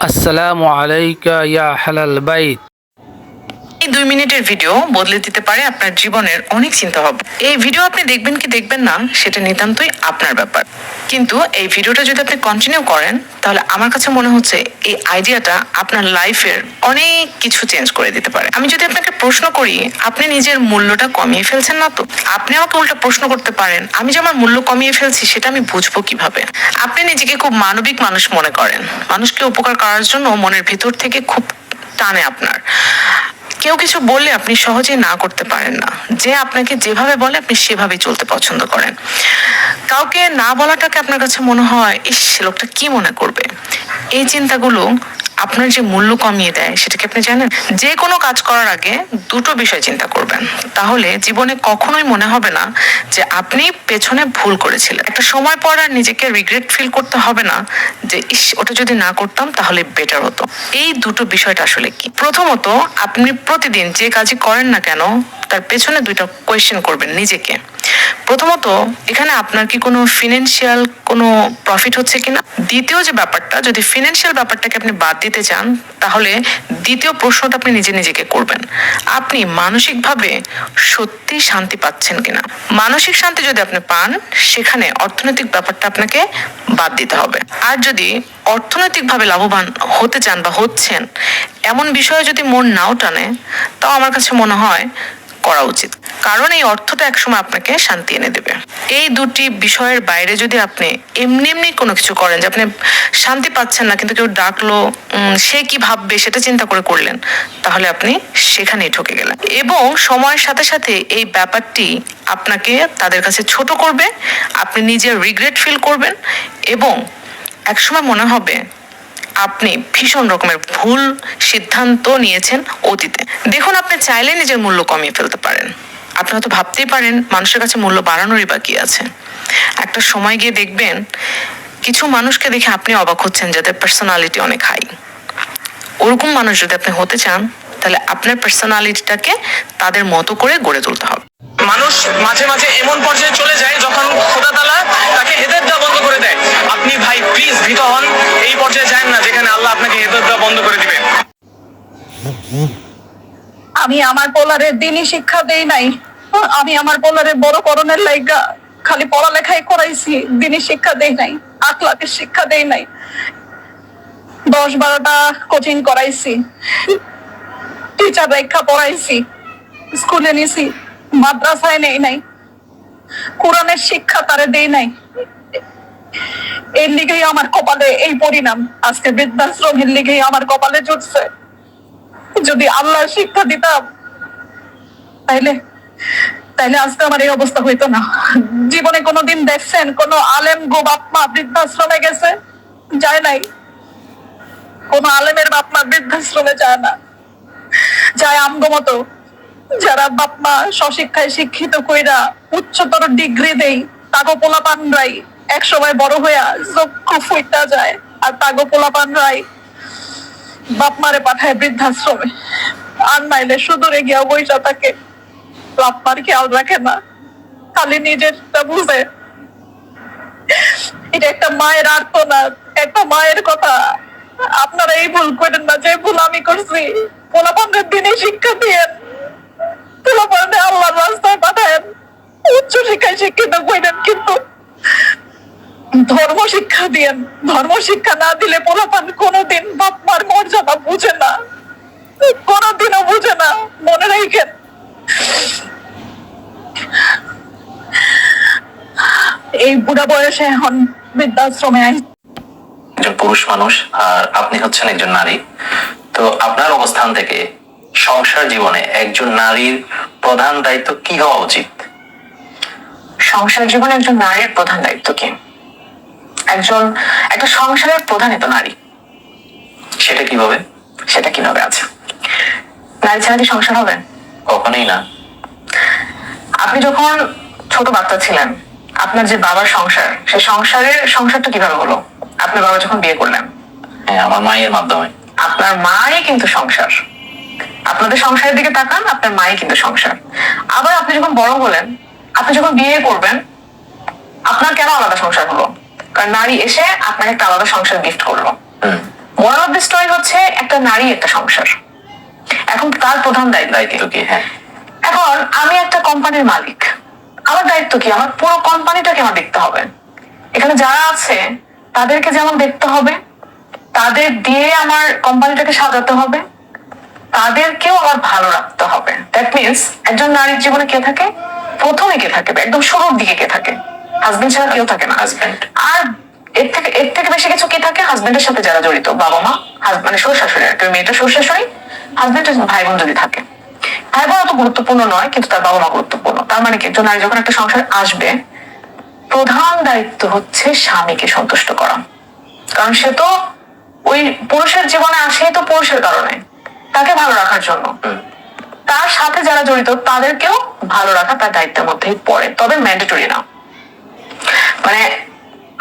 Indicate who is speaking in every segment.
Speaker 1: আসসালামু আলাইকা ইয়া আহলাল বাইত।
Speaker 2: এই 2 মিনিটের ভিডিও বদলে দিতে পারে আপনার জীবনের অনেক চিন্তা ভাবনা। এই ভিডিও আপনি দেখবেন কি দেখবেন না সেটা নিতান্তই আপনার ব্যাপার, কিন্তু এই ভিডিওটা যদি আপনি কন্টিনিউ করেন তাহলে আমার কাছে মনে হচ্ছে এই আইডিয়াটা আপনার লাইফের অনেক কিছু চেঞ্জ করে দিতে পারে। আমি যদি আপনাকে প্রশ্ন করি, আপনি নিজের মূল্যটা কমিয়ে ফেলছেন না তো? আপনি আমাকে উল্টা প্রশ্ন করতে পারেন, আমি যে আমার মূল্য কমিয়ে ফেলছি সেটা আমি বুঝবো কিভাবে? আপনি নিজেকে খুব মানবিক মানুষ মনে করেন, মানুষকে উপকার করার জন্য মনের ভিতর থেকে খুব টানে আপনার। কেউ কিছু বললে আপনি সহজেই না করতে পারেন না, যে আপনাকে যেভাবে বলে আপনি সেভাবেই চলতে পছন্দ করেন। কাউকে না বলাটাকে আপনার কাছে মনে হয় ইস লোকটা কি মনে করবে। এই চিন্তাগুলো আপনার যে মূল্য কমিয়ে দেয় সেটা কি আপনি জানেন? যে কোনো কাজ করার আগে দুটো বিষয় চিন্তা করবেন, তাহলে জীবনে কখনোই মনে হবে না যে আপনি পেছনে ভুল করেছিলেন। একটা সময় পর আর নিজেকে রিগ্রেট ফিল করতে হবে না যে ইস ওটা যদি না করতাম তাহলে বেটার হতো। এই দুটো বিষয়টা আসলে কি? প্রথমত, আপনি প্রতিদিন যে কাজই করেন না কেন তার পেছনে দুইটা কোয়েশ্চেন করবেন নিজেকে। প্রথমত, এখানে আপনার কি কোনো ফিনান্সিয়াল কোনো প্রফিট হচ্ছে কিনা। দ্বিতীয় যে ব্যাপারটা, যদি ফিনান্সিয়াল ব্যাপারটাকে আপনি বাদ দিতে চান তাহলে দ্বিতীয় প্রশ্নটা আপনি নিজেকে করবেন, আপনি মানসিকভাবে সত্যি শান্তি পাচ্ছেন কিনা। মানসিক শান্তি যদি আপনি পান, সেখানে অর্থনৈতিক ব্যাপারটা আপনাকে বাদ দিতে হবে। আর যদি অর্থনৈতিকভাবে লাভবান হতে চান বা হচ্ছেন এমন বিষয়ে যদি মন নাও টানে, তাও আমার কাছে মনে হয় করা উচিত, কারণ এই অর্থটা একসময় আপনাকে শান্তি এনে দেবে। এই দুটি বিষয়ের বাইরে যদি আপনি এমনি এমনি কোনো কিছু করেন যে আপনি শান্তি পাচ্ছেন না কিন্তু কেউ ডাকলো সে কি ভাববে সেটা চিন্তা করে করলেন, তাহলে আপনি সেখানেই ঠকে গেলেন। এবং সময়ের সাথে সাথে এই ব্যাপারটি আপনাকে তাদের কাছে ছোট করবে, আপনি নিজের রিগ্রেট ফিল করবেন এবং একসময় মনে হবে আপনি ভীষণ রকমের ভুল সিদ্ধান্ত নিয়েছেন অতীতে। দেখুন, আপনি চাইলে নিজের মূল্য কমিয়ে ফেলতে পারেন। আপনি হয়তো ভাবতেই পারেন মানুষের কাছে মূল্য বাড়ানোরই বাকি আছে। একটা সময় গিয়ে দেখবেন কিছু মানুষকে দেখে আপনি অবাক হচ্ছেন যাদের পার্সোনালিটি অনেক হাই। ওরকম মানুষ যদি আপনি হতে চান তাহলে আপনার পার্সোনালিটিটাকে তাদের মতো করে গড়ে তুলতে হবে।
Speaker 3: মানুষ মাঝে মাঝে এমন পর্যায়ে চলে যায় যখন খোদা তাআলা তাকে হেদায়েত দেওয়া বন্ধ করে দেয়। আপনি ভাই প্লিজ ভীত হন, এই পর্যায়ে যান না যেখানে আল্লাহ আপনাকে হেদায়েত দেওয়া বন্ধ করে দিবে।
Speaker 4: আমি আমার পোলারের দিনই শিক্ষা দেই নাই, আমি আমার পোলারের বড় করণের লাইগা খালি পড়ালেখাই করাইছি, দিনই শিক্ষা দেই নাই, আখলাকের শিক্ষা দেই নাই। 10-12টা কোচিং করাইছি, টিচার রেখা পড়াইছি, স্কুলে নিছি, মাদ্রাসায় নেই নাই, কোরআনের শিক্ষা তারে দেই নাই। এর লিগেই আমার কপালে এই পরিণাম, আজকে বৃদ্ধাশ্রমের লিগেই আমার কপালে জুটছে। যদি আল্লাহ শিক্ষা দিতাম তাইলে আজকে আমার এই অবস্থা হইতো না। জীবনে কোনোদিন দেখছেন কোন আলেম গো বাপমা বৃদ্ধাশ্রমে গেছে? যায় নাই। কোন আলেমের বাপমা বৃদ্ধাশ্রমে যায় না। যায় আমগো মতো যারা বাপমা স্বশিক্ষায় শিক্ষিত কইরা উচ্চতর ডিগ্রি দেই, তাগো পোলাপানরাই এক সময় বড় হইয়া চক্ষু ফুইটা যায়, আর তাগো পোলাপানরাই বাপমারে পাঠায় বৃদ্ধাশ্রমে। আর নাইলে সুদূরে গিয়া বইসা থাকে, বাপমার খেয়াল রাখে না, খালি নিজেরটা বুঝে। এটা একটা মায়ের আর্তনাদ, একটা মায়ের কথা। আপনারা এই ভুল করেন না যে ভুল আমি করছি। পোলাপানদের দিনে শিক্ষা দিয়েন, পোলাপানদের আল্লাহর রাস্তায় পাঠায়েন, উচ্চ শিক্ষায় শিক্ষিত করেন, কিন্তু ধর্ম শিক্ষা দিয়েন। ধর্ম শিক্ষা না দিলে পোলাপান কোনোদিন বাপ মার মর্যাদা বুঝে না, কোনোদিনও বুঝে না, মনে রাখেন। এই বুড়া বয়সে এখন বৃদ্ধাশ্রমে
Speaker 5: একজন পুরুষ মানুষ আর আপনি হচ্ছেন একজন নারী, তো আপনার অবস্থান থেকে সংসার জীবনে একজন নারীর প্রধান দায়িত্ব কি হওয়া উচিত?
Speaker 2: সংসার জীবনে একজন নারীর প্রধান দায়িত্ব কি? একটা সংসারের প্রধানই তো নারী।
Speaker 5: সেটা কিভাবে?
Speaker 2: আছে, নারী ছাড়া কি সংসার হবে?
Speaker 5: কখনোই না।
Speaker 2: আপনি যখন ছোট বাচ্চা ছিলেন, আপনার যে বাবার সংসার, সেই সংসারটা কিভাবে হলো? আপনার বাবা যখন বিয়ে করলেন,
Speaker 5: হ্যাঁ, আমার মায়ের মাধ্যমে।
Speaker 2: আপনার মাই কিন্তু সংসার। আপনাদের সংসারের দিকে তাকান, আপনার মাই কিন্তু সংসার। আবার আপনি যখন বড় হলেন, আপনি যখন বিয়ে করবেন, আপনার কেন আলাদা সংসার হলো? কারণ নারী এসে আপনাকে একটা আলাদা সংসার গিফট করলো। মোরাল অফ দ্য স্টোরি হচ্ছে একটা নারী একটা সংসার, এখন তার প্রধান দায়িত্ব
Speaker 5: দায়িত্ব কি? হ্যাঁ,
Speaker 2: এখন আমি একটা কোম্পানির মালিক, আমার দায়িত্ব কি? আমার পুরো কোম্পানিটাকে আমার দেখতে হবে। এখানে যারা আছে তাদেরকে যেমন দেখতে হবে, তাদের দিয়ে আমার কোম্পানিটাকে সাজাতে হবে, তাদেরকেও আমার ভালো রাখতে হবে। দ্যাট মিনস একজন নারীর জীবনে কে থাকে? প্রথমে কে থাকে? একদম শুরুর দিকে কে থাকে? হাজবেন্ড ছাড়া কেউ থাকে না।
Speaker 5: হাজবেন্ড।
Speaker 2: আর এর থেকে বেশি কিছু কি থাকে? হাজবেন্ডের সাথে যারা জড়িত, বাবা মা, মানে শ্বশুর শাশুড়ি, একটা মেয়েটা শ্বশুর শাশুড়ি, হাজবেন্ডের ভাই বোন যদি থাকে, ভাই বোন অত গুরুত্বপূর্ণ নয়, কিন্তু তার বাবা মা গুরুত্বপূর্ণ। তার মানে কি, একজন নারী যখন একটা সংসার আসবে, প্রধান দায়িত্ব হচ্ছে স্বামীকে সন্তুষ্ট করা। কারণ সে তো ওই পুরুষের জীবনে আসেই তো পুরুষের কারণে, তাকে ভালো রাখার জন্য। তার সাথে যারা জড়িত তাদেরকেও ভালো রাখা তার দায়িত্বের মধ্যেই পড়ে, তবে ম্যান্ডেটরি না। মানে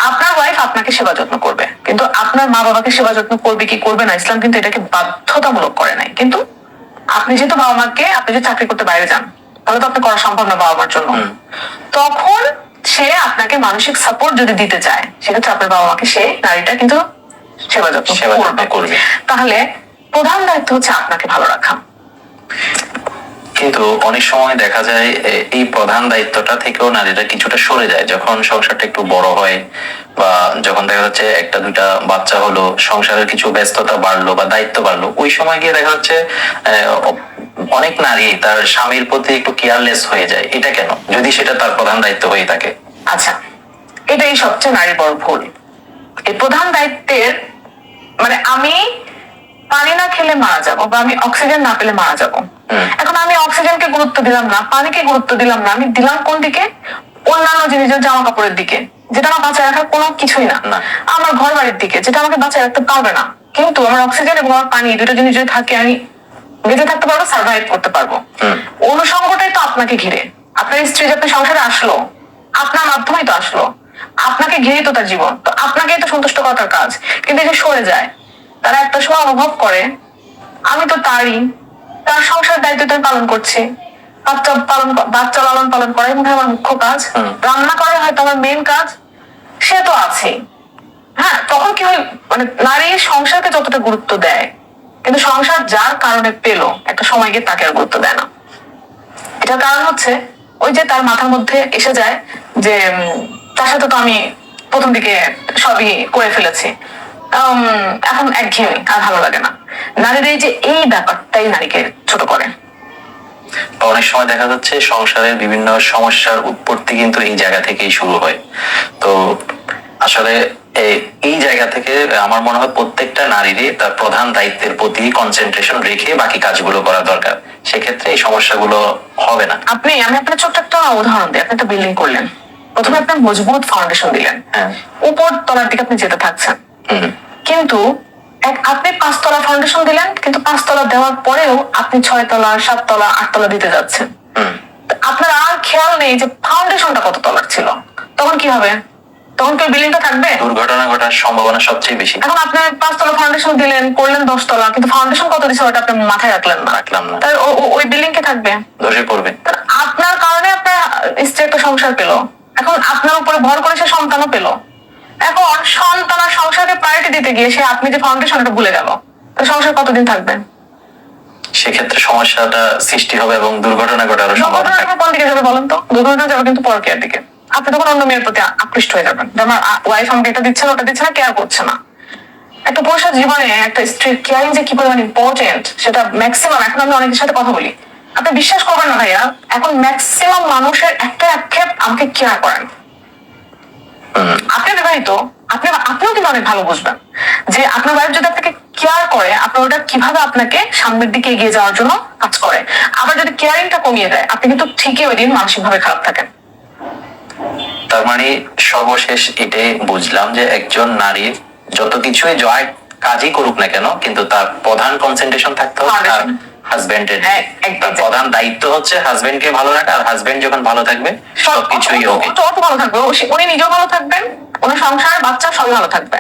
Speaker 2: আপনার ওয়াইফ আপনাকে সেবা যত্ন করবে, কিন্তু আপনার মা বাবাকে সেবা যত্ন করবে কি করবে না, ইসলাম কিন্তু এটাকে বাধ্যতামূলক করে নাই। কিন্তু আপনি যেহেতু বাবা মাকে, আপনি যদি চাকরি করতে বাইরে যান, তাহলে তো আপনি করা সম্ভব না বাবা মার জন্য। তখন সে আপনাকে মানসিক সাপোর্ট যদি দিতে চায়, সেক্ষেত্রে আপনার বাবা মাকে সে নারীটা কিন্তু সেবা যত্ন করবে। তাহলে প্রধান দায়িত্ব হচ্ছে আপনাকে ভালো রাখা।
Speaker 5: কিন্তু অনেক সময় দেখা যায় এই প্রধান দায়িত্বটা থেকেও নারীরা কিছুটা সরে যায় যখন সংসারটা একটু বড় হয়, বা যখন দেখা যাচ্ছে একটা দুইটা বাচ্চা হলো, সংসারের কিছু ব্যস্ততা বাড়লো বা দায়িত্ব বাড়লো, ওই সময় গিয়ে দেখা যাচ্ছে অনেক নারী তার স্বামীর প্রতি একটু কেয়ারলেস হয়ে যায়। এটা কেন, যদি সেটা তার প্রধান দায়িত্ব হয়ে থাকে?
Speaker 2: আচ্ছা, এটাই সবচেয়ে নারীর বড় ভুল। এই প্রধান দায়িত্বের মানে আমি পানি না খেলে মারা যাবো, বা আমি অক্সিজেন না পেলে মারা যাবো। এখন আমি অক্সিজেনকে গুরুত্ব দিলাম না, পানিকে গুরুত্ব দিলাম না, আমি দিলাম কোন দিকে? অন্যান্য জিনিসের, জামা কাপড়ের দিকে, যেটা আমার বাঁচায় রাখার কোনো কিছুই না। আমার ঘর বাড়ির দিকে, যেটা আমাকে বাঁচায় রাখতে পারবে না। কিন্তু আমার অক্সিজেন এবং আমার পানি, দুটো জিনিস যদি থাকে, আমি বেঁচে থাকতে পারবো, সার্ভাইভ করতে পারবো। অনুষঙ্গটাই তো আপনাকে ঘিরে। আপনার স্ত্রী যে আপনার সংসারে আসলো, আপনার মাধ্যমেই তো আসলো, আপনাকে ঘিরেই তো তার জীবন, তো আপনাকেই তো সন্তুষ্ট করা তার কাজ। কিন্তু যে সরে যায়, তারা একটা সময় অনুভব করে আমি তো তার সংসার দায়িত্ব তো আমি পালন করছি, বাচ্চা লালন পালন করাই মনে হয় আমার মুখ্য কাজ, রান্না করাই হয়তো আমার মেন কাজ, সে তো আছে। হ্যাঁ, তখন কি হয়, মানে নারী সংসারকে যতটা গুরুত্ব দেয়, কিন্তু সংসার যার কারণে পেলো, একটা সময় গিয়ে তাকে আর গুরুত্ব দেয় না। এটার কারণ হচ্ছে ওই যে তার মাথার মধ্যে এসে যায় যে তার সাথে তো আমি প্রথম দিকে সবই করে ফেলেছি, এখন একঘেয়েমি, আর ভালো লাগে না। নারীর এই ব্যাপারটাই নারীকে ছোট করে।
Speaker 5: অনেক সময় দেখা যাচ্ছে সংসারের বিভিন্ন সমস্যার উৎপত্তি কিন্তু এই জায়গা থেকেই শুরু হয়। তো আসলে এই জায়গা থেকে আমার মনে হয় প্রত্যেকটা নারীরই তার প্রধান দায়িত্বের প্রতি কনসেন্ট্রেশন রেখে বাকি কাজগুলো করা দরকার, সেক্ষেত্রে এই সমস্যাগুলো হবে না।
Speaker 2: আমি আপনার ছোট্ট একটা উদাহরণ দিই। আপনি একটা বিল্ডিং করলেন, প্রথমে আপনার মজবুত ফাউন্ডেশন দিলেন, উপর তলার দিকে আপনি যেতে থাকছেন, কিন্তু আপনি 5 তলা ফাউন্ডেশন দিলেন, কিন্তু 5 তলা দেওয়ার পরেও আপনি 6 তলা, 7 তলা, 8 তলা দিতে যাচ্ছেন। আপনার আর খেয়াল নেই যে ফাউন্ডেশনটা কত তলার ছিল। তখন কি হবে? তখন কি বিল্ডিংটা থাকবে?
Speaker 5: দুর্ঘটনা ঘটার সম্ভাবনা সবচেয়ে বেশি।
Speaker 2: এখন আপনি 5 তলা ফাউন্ডেশন দিলেন, করলেন 10 তলা, কিন্তু ফাউন্ডেশন কত দিছে ওটা আপনি মাথায় রাখলাম না। তাই ওই বিল্ডিং কে থাকবে,
Speaker 5: ধসে পড়বে।
Speaker 2: আপনার কারণে আপনার স্ত্রী একটা সংসার পেলো, এখন আপনার উপরে ভর করে সে সন্তানও পেলো। এখন সন্তান আর সংসারকে প্রায়োরিটি দিতে গিয়ে সে আপনি যে ফাউন্ডেশনটা ভুলে গেল, সংসার কতদিন থাকবে?
Speaker 5: সেক্ষেত্রে সমস্যাটা সৃষ্টি হবে এবং দুর্ঘটনা ঘটার সম্ভাবনা থাকে।
Speaker 2: কোন দিকে যাবে বলেন তো? দুর্ঘটনা যাবে কিন্তু পরকীয়ার দিকে। আপনি তখন অন্য মেয়ের প্রতি আকৃষ্ট হয়ে যাবেন, আমার ওয়াইফ আমাকে এটা দিচ্ছে না, ওটা দিচ্ছে না, কেয়ার করছে না। একটা পুরুষের জীবনে একটা স্ত্রীর কেয়ারিং যে কি পরিমাণ ইম্পর্টেন্ট, সেটা ম্যাক্সিমাম, এখন আমি অনেকের সাথে কথা বলি, আপনি বিশ্বাস করবেন না ভাইয়া, এখন ম্যাক্সিমাম মানুষের একটা আক্ষেপ, আমাকে কেয়ার করেন। আপনি বিবাহিত, আপনিও কিন্তু অনেক ভালো বুঝবেন যে আপনার ওয়াইফ যদি আপনাকে কেয়ার করে, আপনার ওটা কিভাবে আপনাকে সামনের দিকে এগিয়ে যাওয়ার জন্য কাজ করে। আবার যদি কেয়ারিংটা কমিয়ে দেয়, আপনি কিন্তু ঠিকই ওই দিন মানসিক ভাবে খারাপ থাকেন।
Speaker 5: তার মানে সর্বশেষ এটাই বুঝলাম যে একজন নারীর যত কিছুই জয় কাজই করুক না কেন, কিন্তু তার প্রধান কনসেন্ট্রেশন থাকতে হবে তার হাজবেন্ডের। প্রধান দায়িত্ব হচ্ছে হাজবেন্ডকে ভালো রাখা, আর হাজবেন্ড যখন ভালো থাকবে সবকিছুই ওকে,
Speaker 2: ভালো থাকবে, উনি নিজেও ভালো থাকবেন, ওনার সংসার, বাচ্চা সবই ভালো থাকবে।